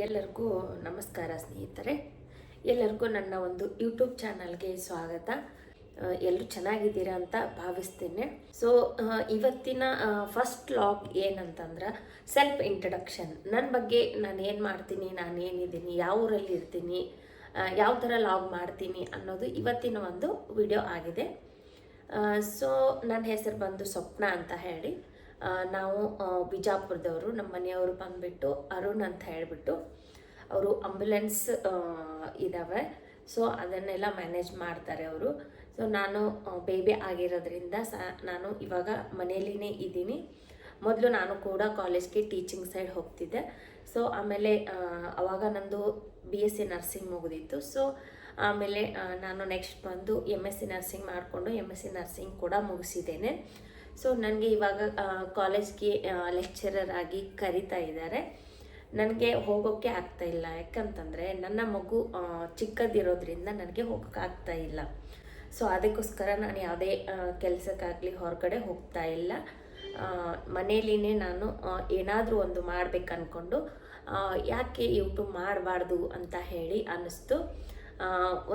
ಎಲ್ಲರಿಗೂ ನಮಸ್ಕಾರ ಸ್ನೇಹಿತರೆ. ಎಲ್ಲರಿಗೂ ನನ್ನ ಒಂದು ಯೂಟ್ಯೂಬ್ ಚಾನಲ್ಗೆ ಸ್ವಾಗತ. ಎಲ್ಲರೂ ಚೆನ್ನಾಗಿದ್ದೀರಾ ಅಂತ ಭಾವಿಸ್ತೇನೆ. ಸೊ ಇವತ್ತಿನ ಫಸ್ಟ್ ಲಾಗ್ ಏನಂತಂದ್ರೆ ಸೆಲ್ಫ್ ಇಂಟ್ರಡಕ್ಷನ್. ನನ್ನ ಬಗ್ಗೆ ನಾನು ಏನು ಮಾಡ್ತೀನಿ, ನಾನು ಏನಿದ್ದೀನಿ, ಯಾವ ಊರಲ್ಲಿ ಇರ್ತೀನಿ, ಯಾವ ಥರ ಲಾಗ್ ಮಾಡ್ತೀನಿ ಅನ್ನೋದು ಇವತ್ತಿನ ಒಂದು ವಿಡಿಯೋ ಆಗಿದೆ. ಸೊ ನನ್ನ ಹೆಸರು ಬಂದು ಸ್ವಪ್ನ ಅಂತ ಹೇಳಿ. ನಾವು ಬಿಜಾಪುರದವರು. ನಮ್ಮ ಮನೆಯವರು ಬಂದುಬಿಟ್ಟು ಅರುಣ್ ಅಂತ ಹೇಳಿಬಿಟ್ಟು ಅವರು ಆಂಬ್ಯುಲೆನ್ಸ್ ಇದ್ದಾವೆ. ಸೊ ಅದನ್ನೆಲ್ಲ ಮ್ಯಾನೇಜ್ ಮಾಡ್ತಾರೆ ಅವರು. ಸೊ ನಾನು ಬೇಬಿ ಆಗಿರೋದ್ರಿಂದ ನಾನು ಇವಾಗ ಮನೆಯಲ್ಲಿನೇ ಇದ್ದೀನಿ. ಮೊದಲು ನಾನು ಕೂಡ ಕಾಲೇಜ್ಗೆ ಟೀಚಿಂಗ್ ಸೈಡ್ ಹೋಗ್ತಿದ್ದೆ. ಸೊ ಆಮೇಲೆ ಅವಾಗ ನಂದು BSc ನರ್ಸಿಂಗ್ ಮುಗಿದಿತ್ತು. ಸೊ ಆಮೇಲೆ ನಾನು ನೆಕ್ಸ್ಟ್ ಬಂದು MSc ನರ್ಸಿಂಗ್ ಮಾಡಿಕೊಂಡು MSc ನರ್ಸಿಂಗ್ ಕೂಡ ಮುಗಿಸಿದ್ದೇನೆ. ಸೊ ನನಗೆ ಇವಾಗ ಕಾಲೇಜ್ಗೆ ಲೆಕ್ಚರರ್ ಆಗಿ ಕರಿತಾ ಇದ್ದಾರೆ. ನನಗೆ ಹೋಗೋಕ್ಕೆ ಆಗ್ತಾಯಿಲ್ಲ, ಯಾಕಂತಂದರೆ ನನ್ನ ಮಗು ಚಿಕ್ಕದಿರೋದ್ರಿಂದ ನನಗೆ ಹೋಗೋಕ್ಕೆ ಆಗ್ತಾ ಇಲ್ಲ. ಸೊ ಅದಕ್ಕೋಸ್ಕರ ನಾನು ಯಾವುದೇ ಕೆಲಸಕ್ಕಾಗಲಿ ಹೊರಗಡೆ ಹೋಗ್ತಾ ಇಲ್ಲ. ಮನೆಯಲ್ಲಿನೇ ನಾನು ಏನಾದರೂ ಒಂದು ಮಾಡಬೇಕು ಅಂದ್ಕೊಂಡು ಯಾಕೆ ಯೂಟ್ಯೂಬ್ ಮಾಡಬಾರ್ದು ಅಂತ ಹೇಳಿ ಅನ್ನಿಸ್ತು.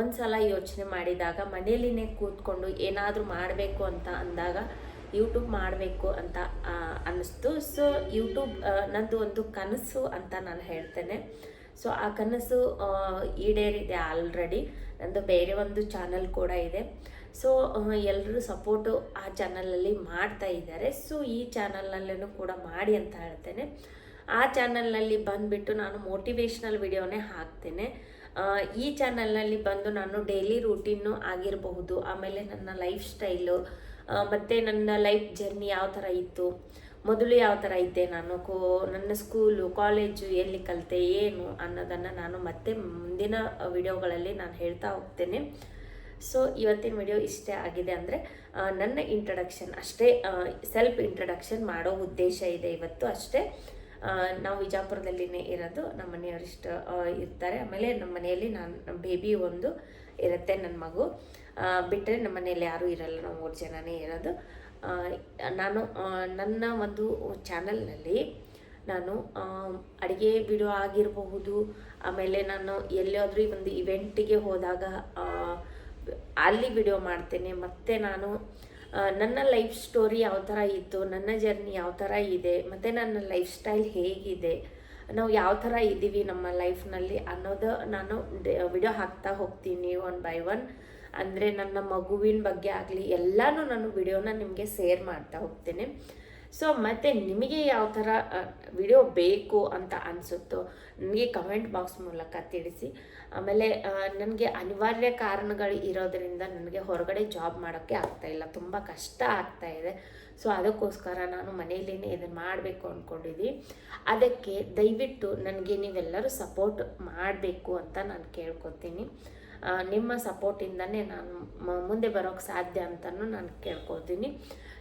ಒಂದು ಸಲ ಯೋಚನೆ ಮಾಡಿದಾಗ ಮನೆಯಲ್ಲಿನೇ ಕೂತ್ಕೊಂಡು ಏನಾದರೂ ಮಾಡಬೇಕು ಅಂತ ಅಂದಾಗ ಯೂಟ್ಯೂಬ್ ಮಾಡಬೇಕು ಅಂತ ಅನ್ನಿಸ್ತು. ಸೊ ಯೂಟ್ಯೂಬ್ ನಂದು ಒಂದು ಕನಸು ಅಂತ ನಾನು ಹೇಳ್ತೇನೆ. ಸೊ ಆ ಕನಸು ಈಡೇರಿದೆ ಆಲ್ರೆಡಿ. ನಂದು ಬೇರೆ ಒಂದು ಚಾನಲ್ ಕೂಡ ಇದೆ. ಸೊ ಎಲ್ಲರೂ ಸಪೋರ್ಟು ಆ ಚಾನಲಲ್ಲಿ ಮಾಡ್ತಾ ಇದ್ದಾರೆ. ಸೊ ಈ ಚಾನಲ್ನಲ್ಲೂ ಕೂಡ ಮಾಡಿ ಅಂತ ಹೇಳ್ತೇನೆ. ಆ ಚಾನಲ್ನಲ್ಲಿ ಬಂದುಬಿಟ್ಟು ನಾನು ಮೋಟಿವೇಶ್ನಲ್ ವಿಡಿಯೋನೇ ಹಾಕ್ತೇನೆ. ಈ ಚಾನಲ್ನಲ್ಲಿ ಬಂದು ನಾನು ಡೈಲಿ ರೂಟೀನು ಆಗಿರಬಹುದು, ಆಮೇಲೆ ನನ್ನ ಲೈಫ್ ಸ್ಟೈಲು ಮತ್ತು ನನ್ನ ಲೈಫ್ ಜರ್ನಿ ಯಾವ ಥರ ಇತ್ತು, ಮೊದಲು ಯಾವ ಥರ ಇದ್ದೆ ನಾನು, ನನ್ನ ಸ್ಕೂಲು ಕಾಲೇಜು ಎಲ್ಲಿ ಕಲಿತೆ ಏನು ಅನ್ನೋದನ್ನು ನಾನು ಮತ್ತೆ ಮುಂದಿನ ವಿಡಿಯೋಗಳಲ್ಲಿ ನಾನು ಹೇಳ್ತಾ ಹೋಗ್ತೇನೆ. ಸೊ ಇವತ್ತಿನ ವಿಡಿಯೋ ಇಷ್ಟೇ ಆಗಿದೆ. ಅಂದರೆ ನನ್ನ ಇಂಟ್ರಡಕ್ಷನ್ ಅಷ್ಟೇ, ಸೆಲ್ಫ್ ಇಂಟ್ರಡಕ್ಷನ್ ಮಾಡೋ ಉದ್ದೇಶ ಇದೆ ಇವತ್ತು ಅಷ್ಟೇ. ನಾವು ವಿಜಾಪುರದಲ್ಲಿನೇ ಇರೋದು. ನಮ್ಮ ಮನೆಯವರಿಷ್ಟು ಇರ್ತಾರೆ. ಆಮೇಲೆ ನಮ್ಮ ಮನೆಯಲ್ಲಿ ನಮ್ಮ ಬೇಬಿ ಒಂದು ಇರುತ್ತೆ, ನನ್ನ ಮಗು ಬಿಟ್ಟರೆ ನಮ್ಮ ಮನೆಯಲ್ಲಿ ಯಾರೂ ಇರಲ್ಲ. ನಾವು 3 ಜನನೇ ಇರೋದು. ನಾನು ನನ್ನ ಒಂದು ಚಾನಲ್ನಲ್ಲಿ ನಾನು ಅಡುಗೆ ವಿಡಿಯೋ ಆಗಿರಬಹುದು, ಆಮೇಲೆ ನಾನು ಎಲ್ಲಿಯಾದರೂ ಒಂದು ಇವೆಂಟಿಗೆ ಹೋದಾಗ ಅಲ್ಲಿ ವಿಡಿಯೋ ಮಾಡ್ತೇನೆ. ಮತ್ತು ನಾನು ನನ್ನ ಲೈಫ್ ಸ್ಟೋರಿ ಯಾವ ಥರ ಇತ್ತು, ನನ್ನ ಜರ್ನಿ ಯಾವ ಥರ ಇದೆ, ಮತ್ತು ನನ್ನ ಲೈಫ್ ಸ್ಟೈಲ್ ಹೇಗಿದೆ, ನಾವು ಯಾವ ಥರ ಇದ್ದೀವಿ ನಮ್ಮ ಲೈಫ್ನಲ್ಲಿ ಅನ್ನೋದು ನಾನು ವಿಡಿಯೋ ಹಾಕ್ತಾ ಹೋಗ್ತೀನಿ ಒನ್ ಬೈ ಒನ್. ಅಂದರೆ ನನ್ನ ಮಗುವಿನ ಬಗ್ಗೆ ಆಗಲಿ ಎಲ್ಲನೂ ನಾನು ವಿಡಿಯೋನ ನಿಮಗೆ ಶೇರ್ ಮಾಡ್ತಾ ಹೋಗ್ತೇನೆ. ಸೊ ಮತ್ತು ನಿಮಗೆ ಯಾವ ಥರ ವಿಡಿಯೋ ಬೇಕು ಅಂತ ಅನಿಸುತ್ತೋ ನನಗೆ ಕಮೆಂಟ್ ಬಾಕ್ಸ್ ಮೂಲಕ ತಿಳಿಸಿ. ಆಮೇಲೆ ನನಗೆ ಅನಿವಾರ್ಯ ಕಾರಣಗಳು ಇರೋದರಿಂದ ನನಗೆ ಹೊರಗಡೆ ಜಾಬ್ ಮಾಡೋಕ್ಕೆ ಆಗ್ತಾಯಿಲ್ಲ, ತುಂಬ ಕಷ್ಟ ಆಗ್ತಾಯಿದೆ. ಸೊ ಅದಕ್ಕೋಸ್ಕರ ನಾನು ಮನೆಯಲ್ಲೇ ಇದನ್ನು ಮಾಡಬೇಕು ಅಂದ್ಕೊಂಡಿದ್ದೀನಿ. ಅದಕ್ಕೆ ದಯವಿಟ್ಟು ನನಗೆ ನೀವೆಲ್ಲರೂ ಸಪೋರ್ಟ್ ಮಾಡಬೇಕು ಅಂತ ನಾನು ಕೇಳ್ಕೊತೀನಿ. ನಿಮ್ಮ ಸಪೋರ್ಟಿಂದನೇ ನಾನು ಮುಂದೆ ಬರೋಕ್ಕೆ ಸಾಧ್ಯ ಅಂತಲೂ ನಾನು ಕೇಳ್ಕೊತೀನಿ.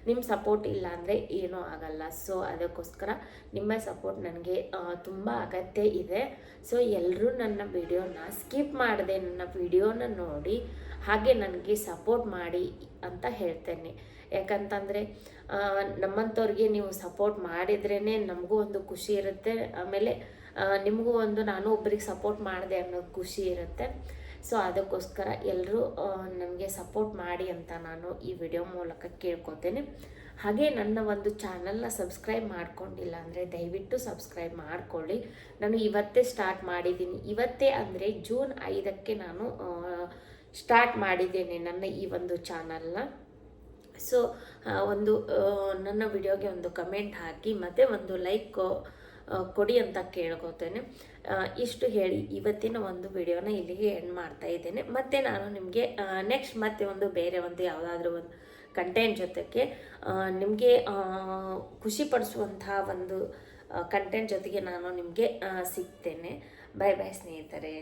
ನಿಮ್ಮ ಸಪೋರ್ಟ್ ಇಲ್ಲ ಅಂದರೆ ಏನೂ ಆಗಲ್ಲ. ಸೊ ಅದಕ್ಕೋಸ್ಕರ ನಿಮ್ಮ ಸಪೋರ್ಟ್ ನನಗೆ ತುಂಬ ಅಗತ್ಯ ಇದೆ. ಸೊ ಎಲ್ಲರೂ ನನ್ನ ವಿಡಿಯೋನ ಸ್ಕಿಪ್ ಮಾಡದೆ ನನ್ನ ವಿಡಿಯೋನ ನೋಡಿ ಹಾಗೆ ನನಗೆ ಸಪೋರ್ಟ್ ಮಾಡಿ ಅಂತ ಹೇಳ್ತೇನೆ. ಯಾಕಂತಂದರೆ ನಮ್ಮಂಥವ್ರಿಗೆ ನೀವು ಸಪೋರ್ಟ್ ಮಾಡಿದ್ರೇ ನಮಗೂ ಒಂದು ಖುಷಿ ಇರುತ್ತೆ. ಆಮೇಲೆ ನಿಮಗೂ ಒಂದು ನಾನು ಒಬ್ರಿಗೆ ಸಪೋರ್ಟ್ ಮಾಡಿದೆ ಅನ್ನೋ ಖುಷಿ ಇರುತ್ತೆ. ಸೊ ಅದಕ್ಕೋಸ್ಕರ ಎಲ್ಲರೂ ನನಗೆ ಸಪೋರ್ಟ್ ಮಾಡಿ ಅಂತ ನಾನು ಈ ವಿಡಿಯೋ ಮೂಲಕ ಕೇಳ್ಕೊತೇನೆ. ಹಾಗೆ ನನ್ನ ಒಂದು ಚಾನಲ್ನ ಸಬ್ಸ್ಕ್ರೈಬ್ ಮಾಡ್ಕೊಂಡಿಲ್ಲ ಅಂದರೆ ದಯವಿಟ್ಟು ಸಬ್ಸ್ಕ್ರೈಬ್ ಮಾಡಿಕೊಳ್ಳಿ. ನಾನು ಇವತ್ತೇ ಸ್ಟಾರ್ಟ್ ಮಾಡಿದ್ದೀನಿ. ಇವತ್ತೇ ಅಂದರೆ ಜೂನ್ 5ಕ್ಕೆ ನಾನು ಸ್ಟಾರ್ಟ್ ಮಾಡಿದ್ದೇನೆ ನನ್ನ ಈ ಒಂದು ಚಾನಲ್ನ. ಸೊ ಒಂದು ನನ್ನ ವಿಡಿಯೋಗೆ ಒಂದು ಕಮೆಂಟ್ ಹಾಕಿ ಮತ್ತು ಒಂದು ಲೈಕ್ ಕೊಡಿ ಅಂತ ಕೇಳ್ಕೊತೇನೆ. ಇಷ್ಟು ಹೇಳಿ ಇವತ್ತಿನ ಒಂದು ವಿಡಿಯೋನ ಇಲ್ಲಿಗೆ ಎಂಡ್ ಮಾಡ್ತಾ ಇದ್ದೇನೆ. ಮತ್ತು ನಾನು ನಿಮಗೆ ನೆಕ್ಸ್ಟ್ ಮತ್ತೆ ಒಂದು ಬೇರೆ ಒಂದು ಯಾವುದಾದ್ರೂ ಒಂದು ಕಂಟೆಂಟ್ ಜೊತೆಗೆ ನಿಮಗೆ ಖುಷಿಪಡಿಸುವಂತಹ ಒಂದು ಕಂಟೆಂಟ್ ಜೊತೆಗೆ ನಾನು ನಿಮಗೆ ಸಿಗ್ತೇನೆ. ಬೈ ಬೈ ಸ್ನೇಹಿತರೆ.